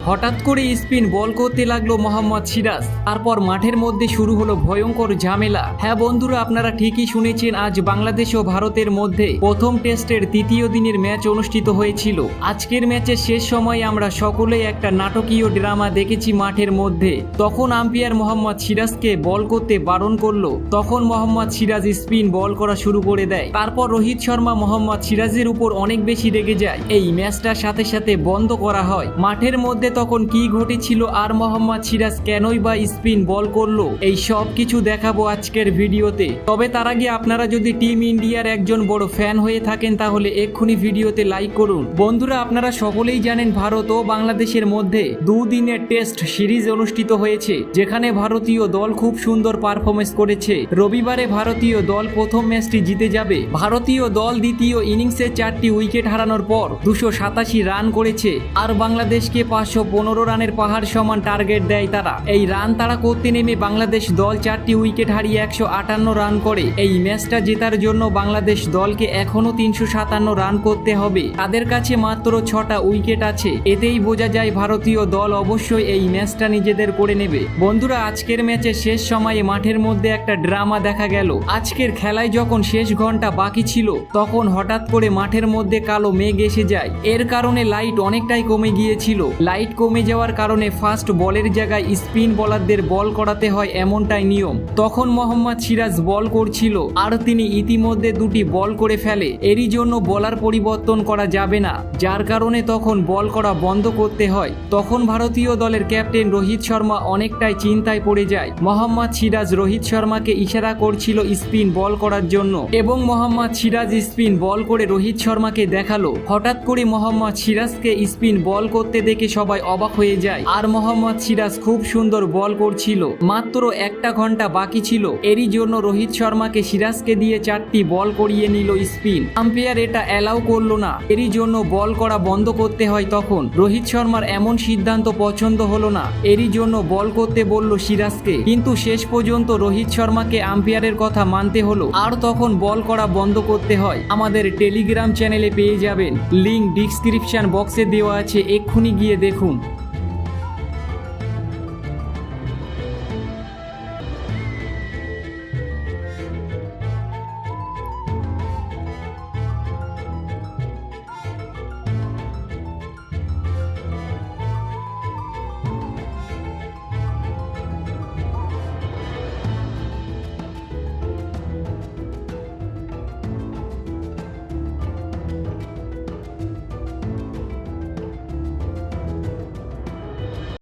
হঠাৎ করে স্পিন বল করতে লাগলো মোহাম্মদ সিরাজ। তারপর মাঠের মধ্যে শুরু হলো ভয়ঙ্কর ঝামেলা। হ্যাঁ বন্ধুরা, আপনারা ঠিকই শুনেছেন, আজ বাংলাদেশ ও ভারতের মধ্যে প্রথম টেস্টের তৃতীয় দিনের ম্যাচ অনুষ্ঠিত হয়েছিল। আজকের ম্যাচের শেষ সময়ে আমরা সকলেই একটা নাটকীয় ড্রামা দেখেছি মাঠের মধ্যে। তখন আম্পায়ার মোহাম্মদ সিরাজকে বল করতে বারণ করলো। তখন মোহাম্মদ সিরাজ স্পিন বল করা শুরু করে দেয়। তারপর রোহিত শর্মা মোহাম্মদ সিরাজের উপর অনেক বেশি রেগে যায়। এই ম্যাচটার সাথে সাথে বন্ধ করা হয়। মাঠের মধ্যে তখন কি ঘটেছিল আর মোহাম্মদ সিরাজ কেনই বা স্পিন বল করলো, এই সব কিছু দেখাবো আজকের ভিডিওতে। তবে তার আগে আপনারা যদি টিম ইন্ডিয়ার একজন বড় ফ্যান হয়ে থাকেন তাহলে এক্ষুনি ভিডিওতে লাইক করুন। বন্ধুরা, আপনারা সকলেই জানেন ভারত ও বাংলাদেশের মধ্যে দুদিনের টেস্ট সিরিজ অনুষ্ঠিত হয়েছে, যেখানে ভারতীয় দল খুব সুন্দর পারফরমেন্স করেছে। রবিবারে ভারতীয় দল প্রথম ম্যাচটি জিতে যাবে। ভারতীয় দল দ্বিতীয় ইনিংসে 4টি উইকেট হারানোর পর 287 রান করেছে, আর বাংলাদেশকে 515 রানের পাহাড় সমান টার্গেট দেয় তারা। এই রান তারা করতে নেমে বাংলাদেশ দল 4টি উইকেট হারিয়ে 158 রান করে। এই ম্যাচটা জেতার জন্য বাংলাদেশ দলকে এখনো 357 রান করতে হবে। তাদের কাছে মাত্র 6টা উইকেট আছে। এতেই বোঝা যায় ভারতীয় দল অবশ্যই এই ম্যাচটা নিজেদের করে নেবে। বন্ধুরা, আজকের ম্যাচের শেষ সময়ে মাঠের মধ্যে একটা ড্রামা দেখা গেল। আজকের খেলায় যখন শেষ ঘন্টা বাকি ছিল তখন হঠাৎ করে মাঠের মধ্যে কালো মেঘ এসে যায়। এর কারণে লাইট অনেকটাই কমে গিয়েছিল। লাইট কমে যাওয়ার কারণে ফাস্ট বলের জায়গায় স্পিন বোলারদের বল করাতে হয়, এমনটাই নিয়ম। তখন মোহাম্মদ সিরাজ বল করছিল আর তিনি ইতিমধ্যে 2টি বল করে ফেলে। এরই জন্য বলার পরিবর্তন করা যাবে না, যার কারণে তখন বল করা বন্ধ করতে হয়। তখন ভারতীয় দলের ক্যাপ্টেন রোহিত শর্মা অনেকটাই চিন্তায় পড়ে যায়। মোহাম্মদ সিরাজ রোহিত শর্মাকে ইশারা করছিল স্পিন বল করার জন্য, এবং মোহাম্মদ সিরাজ স্পিন বল করে রোহিত শর্মাকে দেখালো। হঠাৎ করে মোহাম্মদ সিরাজকে স্পিন বল করতে দেখে সবাই অবাক হয়ে যায়। আর মোহাম্মদ সিরাজ খুব সুন্দর বল করছিল। মাত্র 1টা ঘন্টা বাকি ছিল। এরই জন্য রোহিত শর্মাকে সিরাজকে দিয়ে 4টি বল করিয়ে নিল স্পিন। আম্পায়ার এটা অ্যালাউ করলো না, এরই জন্য বল করা বন্ধ করতে হয়। তখন রোহিত শর্মার এমন সিদ্ধান্ত পছন্দ হলো না, এরই জন্য বল করতে বলল সিরাজকে। কিন্তু শেষ পর্যন্ত রোহিত শর্মাকে আম্পায়ারের কথা মানতে হলো, আর তখন বল করা বন্ধ করতে হয়। আমাদের টেলিগ্রাম চ্যানেলে পেয়ে যাবেন, লিংক ডিসক্রিপশন বক্সে দেওয়া আছে, এক্ষুনি গিয়ে দেখুন।